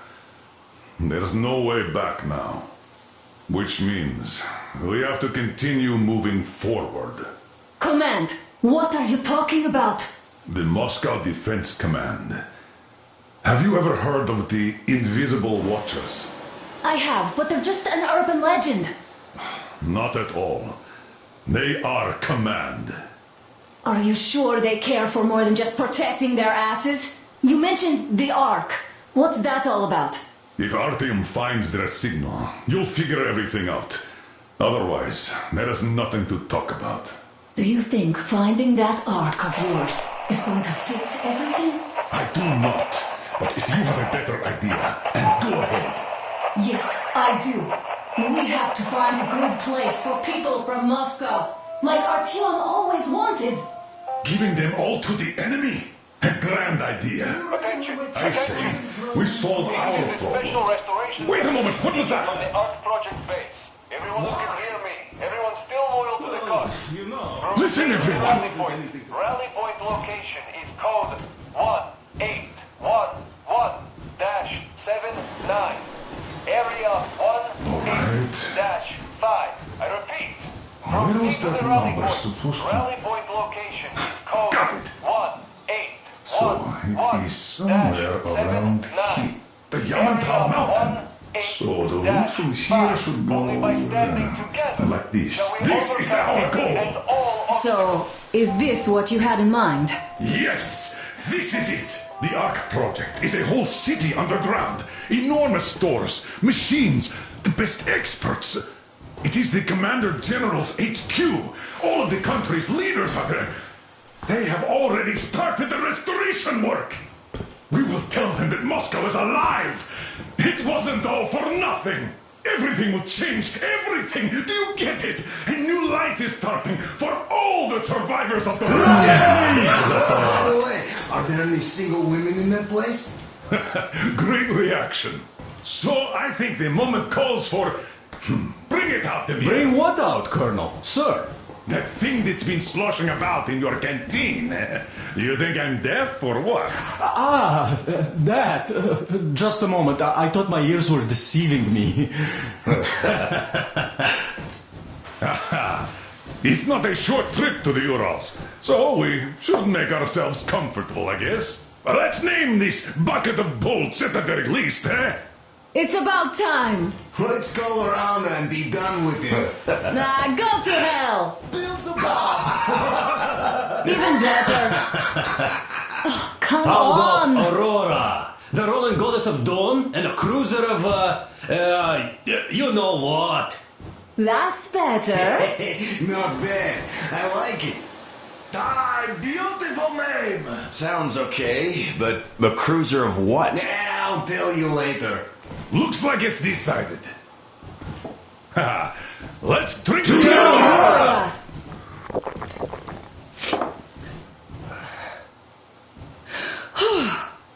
There's no way back now. Which means we have to continue moving forward. Command, what are you talking about? The Moscow Defense Command. Have you ever heard of the Invisible Watchers? I have, but they're just an urban legend. Not at all. They are Command. Are you sure they care for more than just protecting their asses? You mentioned the Ark. What's that all about? If Artyom finds their signal, you'll figure everything out. Otherwise, there is nothing to talk about. Do you think finding that Ark of yours is going to fix everything? I do not. But if you have a better idea, then go ahead. Yes, I do. We have to find a good place for people from Moscow, like Artyom always wanted. Giving them all to the enemy? A grand idea. I say, we solve our problem. Wait a moment, what was that? On the Ark Project base. Everyone can hear me. Everyone's still loyal to the cause. You know. Listen, everyone. Rally point location is code 1811-79. Area 18-5. I repeat. Where's that number supposed to... Rally point location is code Got it. 1811-79. So it is somewhere around here. The Yamantau Mountain. So the route from here should go like this. This is our goal. So, is this what you had in mind? Yes, this is it. The Ark Project is a whole city underground. Enormous stores, machines, the best experts. It is the Commander General's HQ. All of the country's leaders are there. They have already started the restoration work. We will tell them that Moscow is alive. It wasn't all for nothing. Everything will change. Everything. Do you get it? A new life is starting for all the survivors of the war. By the way, are there any single women in that place? Great reaction. So I think the moment calls for... Bring it out to me. Bring what out, Colonel? Sir? That thing that's been sloshing about in your canteen. You think I'm deaf or what? That. Just a moment. I thought my ears were deceiving me. It's not a short trip to the Urals, so we should make ourselves comfortable, I guess. Let's name this bucket of bolts at the very least, eh? It's about time. Let's go around and be done with it. Nah, go to hell. Even better. Oh, come How on. about Aurora? The rolling goddess of dawn and a cruiser of, you know what? That's better. Not bad. I like it. Beautiful name! Sounds okay, but the cruiser of what? I'll tell you later. Looks like it's decided. Let's drink To Aurora!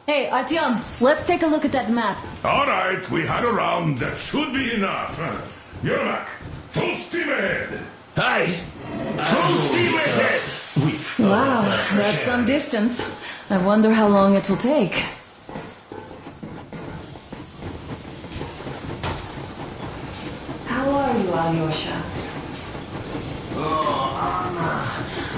Hey, Artyom, let's take a look at that map. All right, we had a round. That should be enough. Yermak, full steam ahead. Aye. Full steam ahead. Wow, that's some distance. I wonder how long it will take. How are you, Alyosha? Oh, Anna.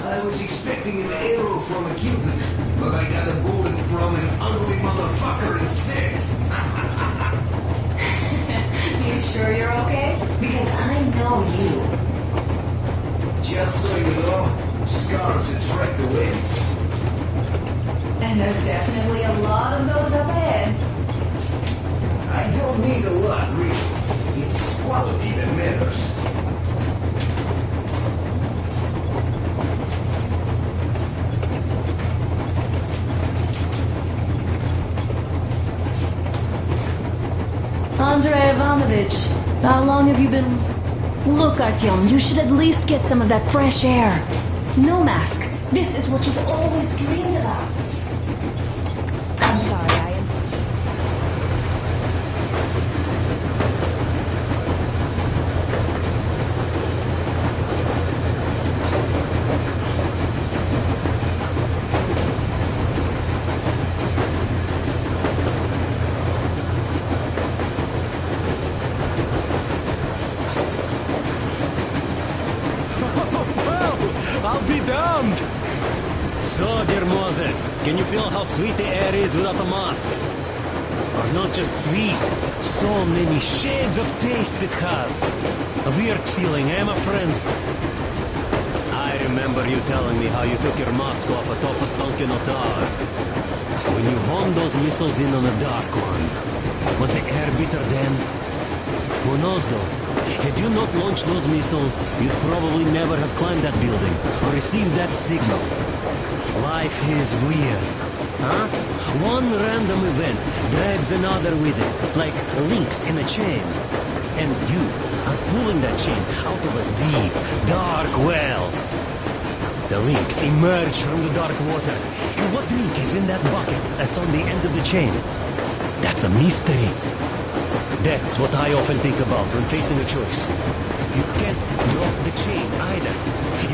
I was expecting an arrow from a Cupid, but I got a bullet from an ugly motherfucker instead. You sure you're okay? Because I know you. Just so you know, scars attract the ladies. And there's definitely a lot of those up ahead. I don't need a lot, really. It's quality that matters. Andrei Ivanovich, how long have you been... Look, Artyom, you should at least get some of that fresh air. No mask. This is what you've always dreamed about. I'm sorry, I... I'll be damned! So, dear Moses, can you feel how sweet the air is without a mask? Or not just sweet, so many shades of taste it has. A weird feeling, eh, my friend? I remember you telling me how you took your mask off atop a Stankino tower. When you homed those missiles in on the Dark Ones, was the air bitter then? Who knows though? Had you not launched those missiles, you'd probably never have climbed that building or received that signal. Life is weird, huh? One random event drags another with it, like links in a chain. And you are pulling that chain out of a deep, dark well. The links emerge from the dark water. And what link is in that bucket that's on the end of the chain? That's a mystery. That's what I often think about when facing a choice. You can't drop the chain either.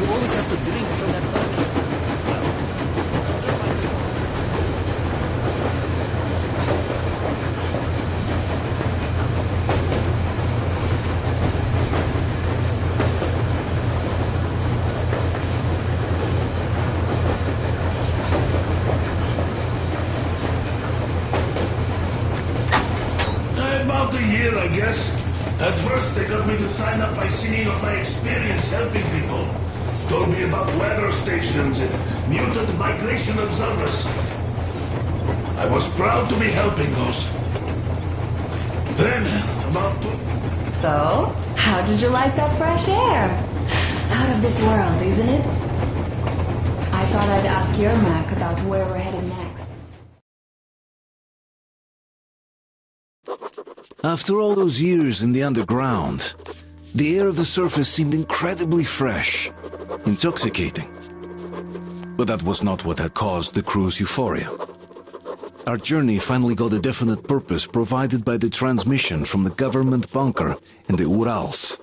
You always have to drink from that bucket. About a year, I guess. At first, they got me to sign up by singing of my experience helping people. Told me about weather stations and mutant migration observers. I was proud to be helping those. Then, about to... So, how did you like that fresh air? Out of this world, isn't it? I thought I'd ask Yermak about where we're headed next. After all those years in the underground, the air of the surface seemed incredibly fresh, intoxicating. But that was not what had caused the crew's euphoria. Our journey finally got a definite purpose provided by the transmission from the government bunker in the Urals.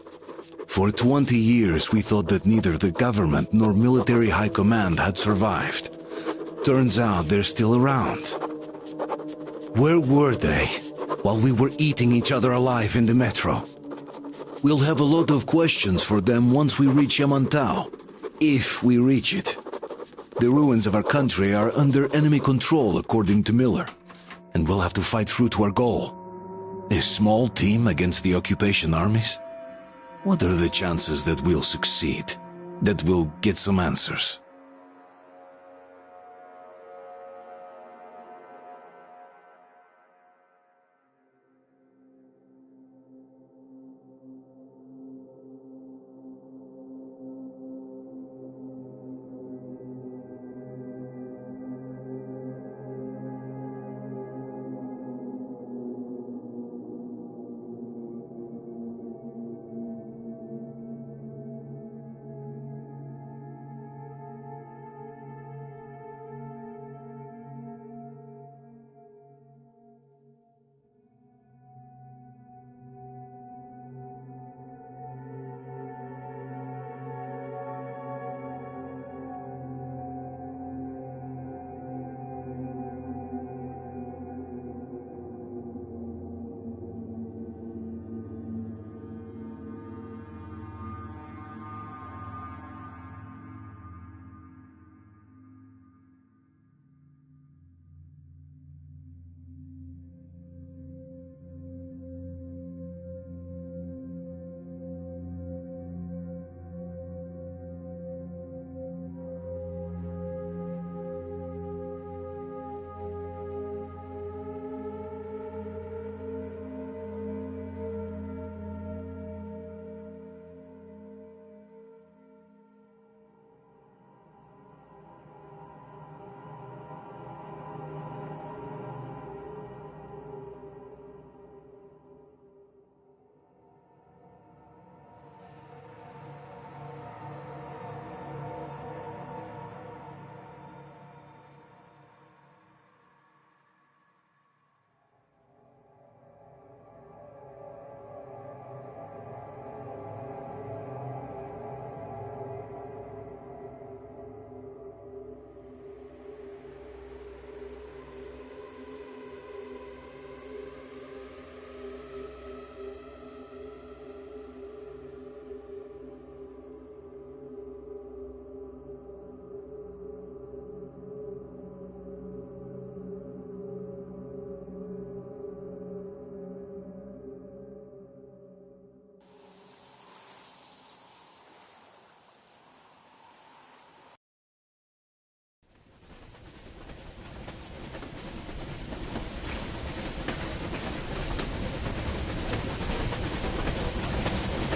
For 20 years we thought that neither the government nor military high command had survived. Turns out they're still around. Where were they while we were eating each other alive in the metro? We'll have a lot of questions for them once we reach Yamantau, if we reach it. The ruins of our country are under enemy control, according to Miller, and we'll have to fight through to our goal. A small team against the occupation armies? What are the chances that we'll succeed, that we'll get some answers?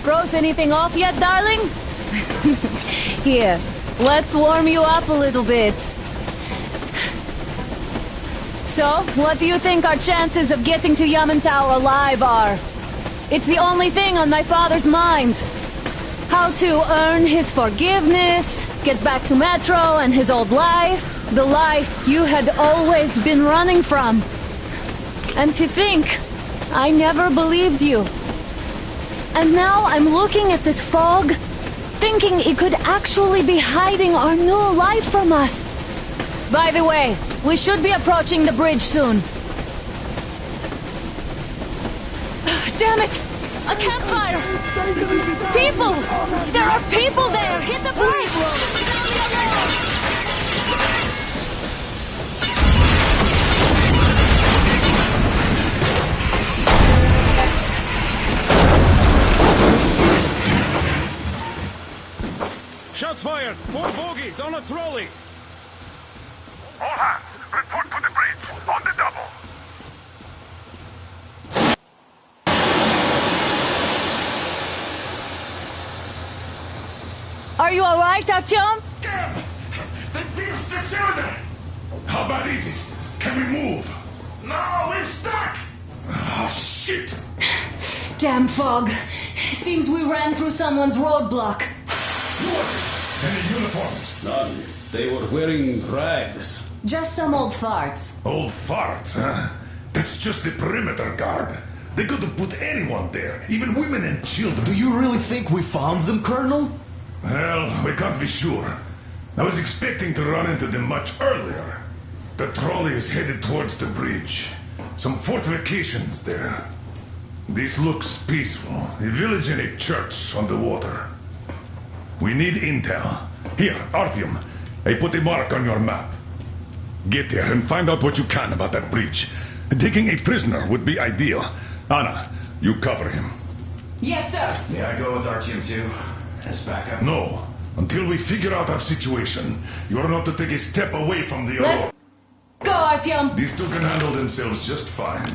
Froze anything off yet, darling? Here, let's warm you up a little bit. So, what do you think our chances of getting to Yamantau alive are? It's the only thing on my father's mind. How to earn his forgiveness, get back to Metro and his old life. The life you had always been running from. And to think, I never believed you. And now I'm looking at this fog, thinking it could actually be hiding our new life from us. By the way, we should be approaching the bridge soon. Damn it! A campfire! People! There are people there! Hit the brakes! Shots fired! 4 bogies on a trolley! All hands, report to the bridge, on the double! Are you alright, Artyom? Damn! They pierced the cylinder! How bad is it? Can we move? No, we're stuck! Ah, shit! Damn fog. Seems we ran through someone's roadblock. Who was it? Any uniforms? None. They were wearing rags. Just some old farts. Old farts, huh? That's just the perimeter guard. They could have put anyone there, even women and children. Do you really think we found them, Colonel? Well, we can't be sure. I was expecting to run into them much earlier. The trolley is headed towards the bridge. Some fortifications there. This looks peaceful. A village and a church on the water. We need intel. Here, Artyom. I put a mark on your map. Get there and find out what you can about that bridge. Taking a prisoner would be ideal. Anna, you cover him. Yes, sir. May I go with Artyom too? As backup? No. Until we figure out our situation, you are not to take a step away from the Aurora. Let's go, Artyom. These two can handle themselves just fine.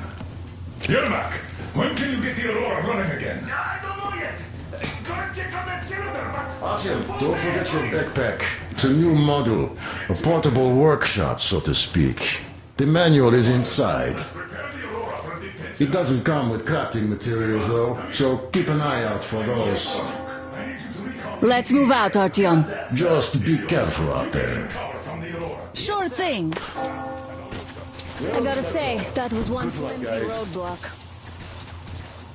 Yermak, when can you get the Aurora running again? I don't know yet. Go and check on that cylinder, but... Artyom, don't forget your backpack. It's a new model. A portable workshop, so to speak. The manual is inside. It doesn't come with crafting materials, though, so keep an eye out for those. Let's move out, Artyom. Just be careful out there. Sure thing. I gotta say, that was one flimsy roadblock.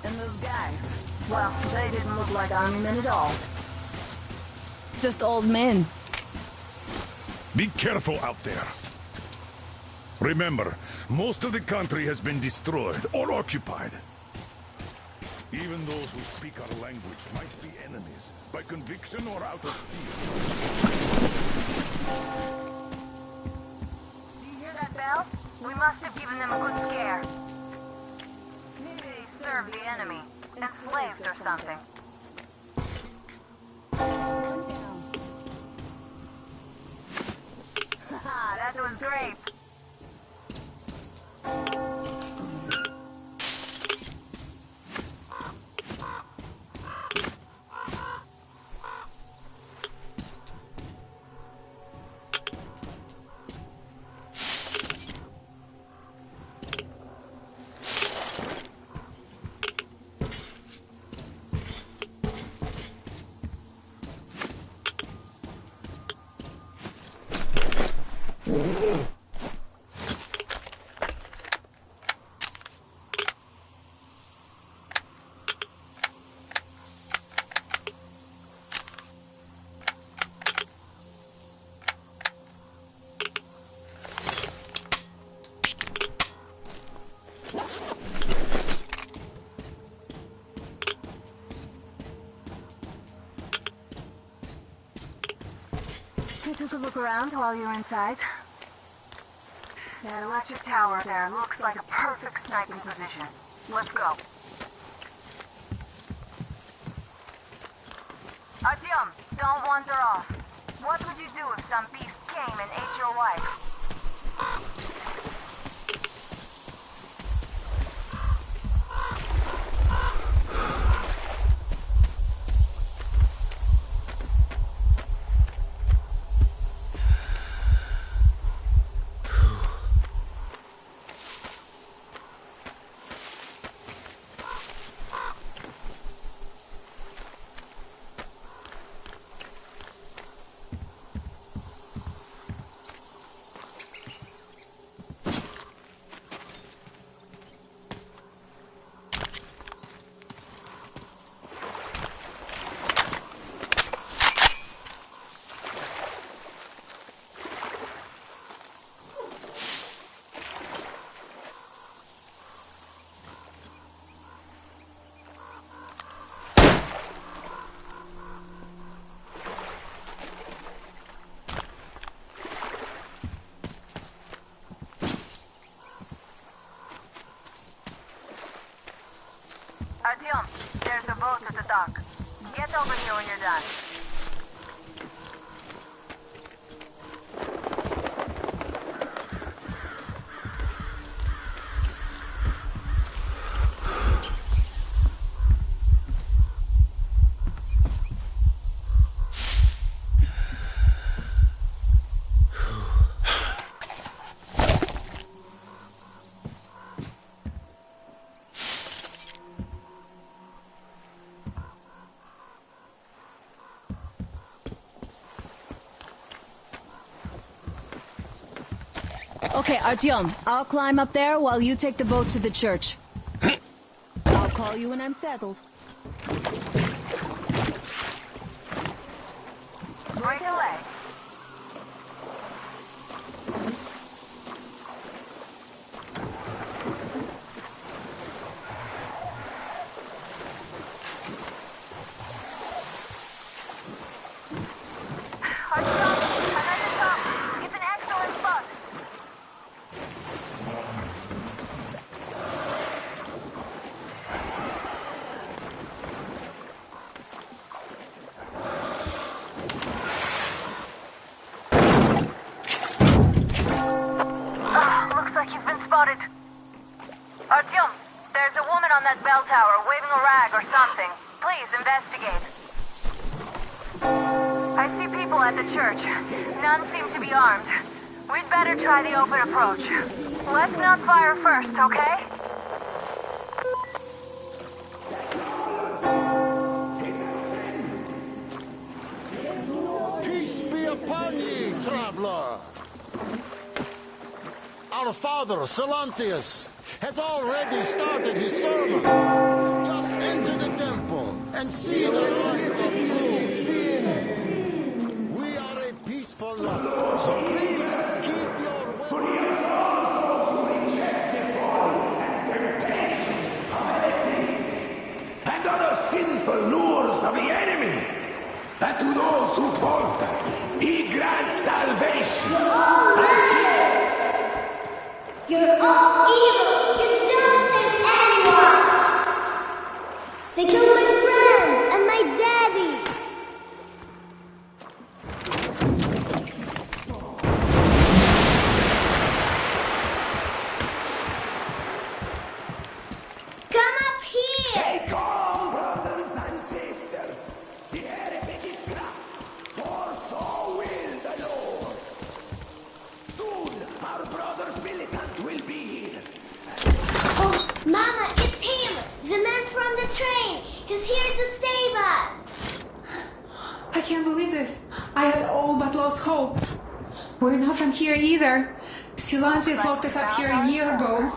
And those guys, well, they didn't look like army men at all. Just old men. Be careful out there. Remember, most of the country has been destroyed or occupied. Even those who speak our language might be enemies, by conviction or out of fear. Do you hear that bell? We must have given them a good scare. Maybe they served the enemy, enslaved or something. Haha, that was great. I took a look around while you were inside. That electric tower there looks like a perfect sniping position. Let's go. Artyom, don't wander off. What would you do if some beast came and ate your wife? Artyom, there's a boat at the dock. Get over here when you're done. Okay, Artyom, I'll climb up there while you take the boat to the church. I'll call you when I'm settled. Break a leg. Artyom, there's a woman on that bell tower waving a rag or something. Please investigate. I see people at the church. None seem to be armed. We'd better try the open approach. Let's not fire first, okay? Peace be upon ye, traveler. Our father, Silanthius, has already started his sermon. Just enter the temple and see the light of truth. We are a peaceful lot, so please keep your weapons. And other sinful lures of the enemy. That to those who falter, he grants salvation. You're all evils! You don't save anyone! They killed my friends and my daddy! Come up here! Stay calm, brothers and sisters. The heretic is trapped, for so will the Lord. Soon, our brother's militant will be here. Oh, Mama, it's him! The man from the train! He's here to save us! I can't believe this. I had all but lost hope. We're not from here either. Silanthius locked us up here a year ago.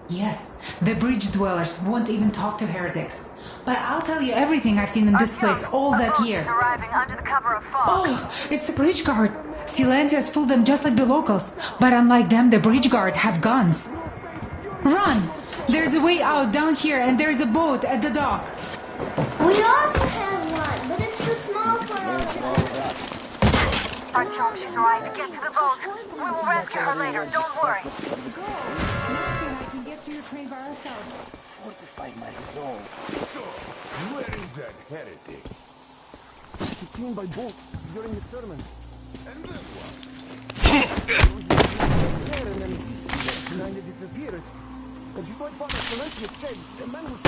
Yes, the bridge dwellers won't even talk to heretics. But I'll tell you everything I've seen in this place all that year. Arriving under the cover of fog. Oh, it's the bridge guard. Silanthius fooled them just like the locals. But unlike them, the bridge guard have guns. Run! There's a way out down here and there's a boat at the dock. We also have one, but it's too small for us. Artyom, she's right. Get to the boat. We will rescue her later. Don't worry. Fortify my soul. So, where is that heretic? He came by boat during the sermon. And then what? There and then he kind of disappeared. But before Father Silanthius said, the man was...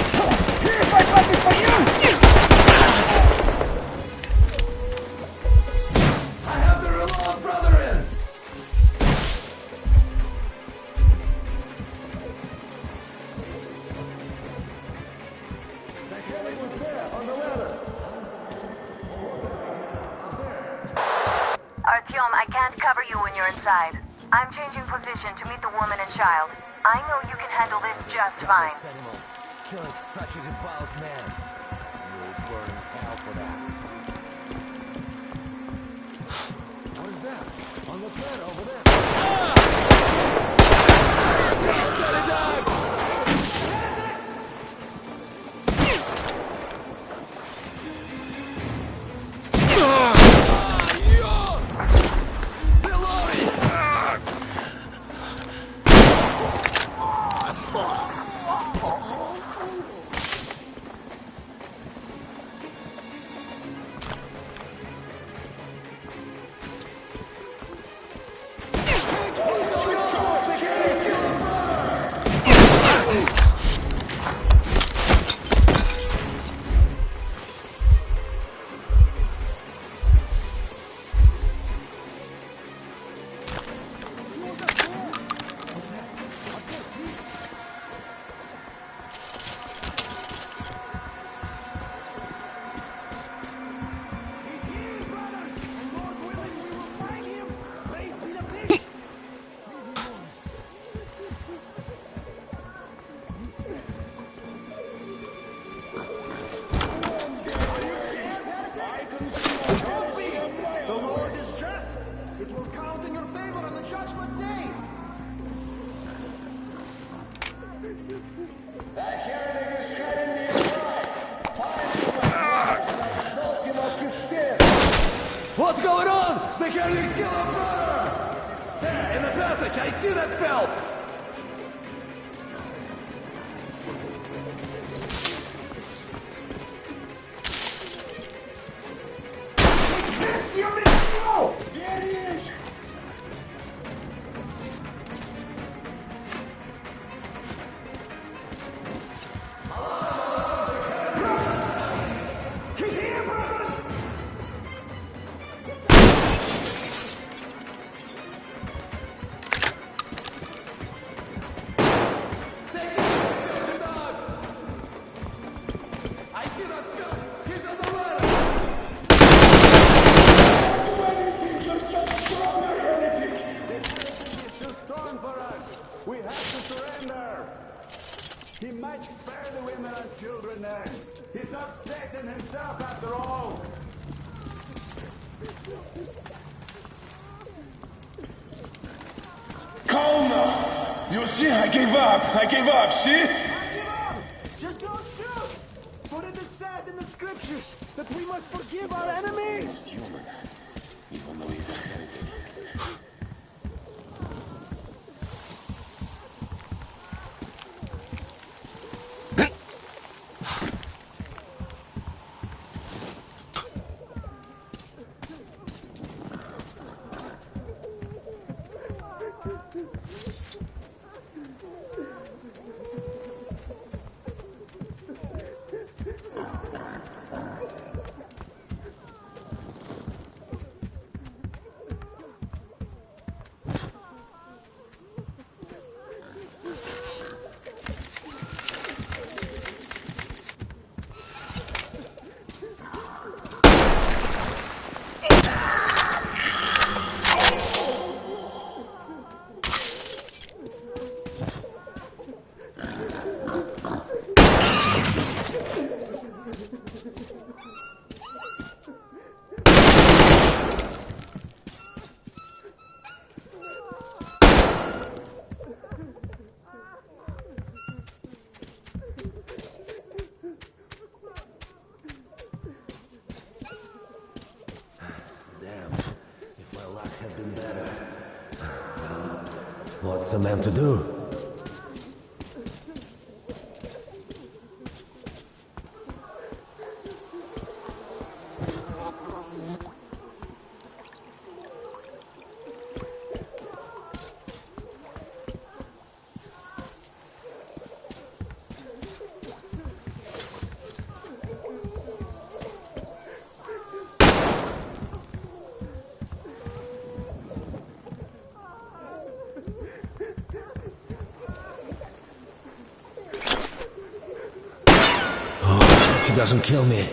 Here's my bucket for you! I have the reload, brother in! The heretic was there, on the ladder. Artyom, I can't cover you when you're inside. I'm changing position to meet the woman and child. I know you can handle this just fine. Killing such a defiled man. You'll burn in hell for that. What is that? On the bed over there. going on? They can't even kill our brother! There, in the passage, I see that belt! This, you missed! There he is! He's here, brother! I see that belt! He's on the ladder! It's too strong for us. We have to surrender. He might spare the women and children then. He's not Satan himself after all. Calm now. You see, I gave up, see? Just don't shoot! For it is said in the scriptures that we must forgive our enemies! Human, even though he's a heretic. What's the man to do? He doesn't kill me.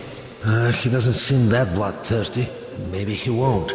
He doesn't seem that bloodthirsty. Maybe he won't.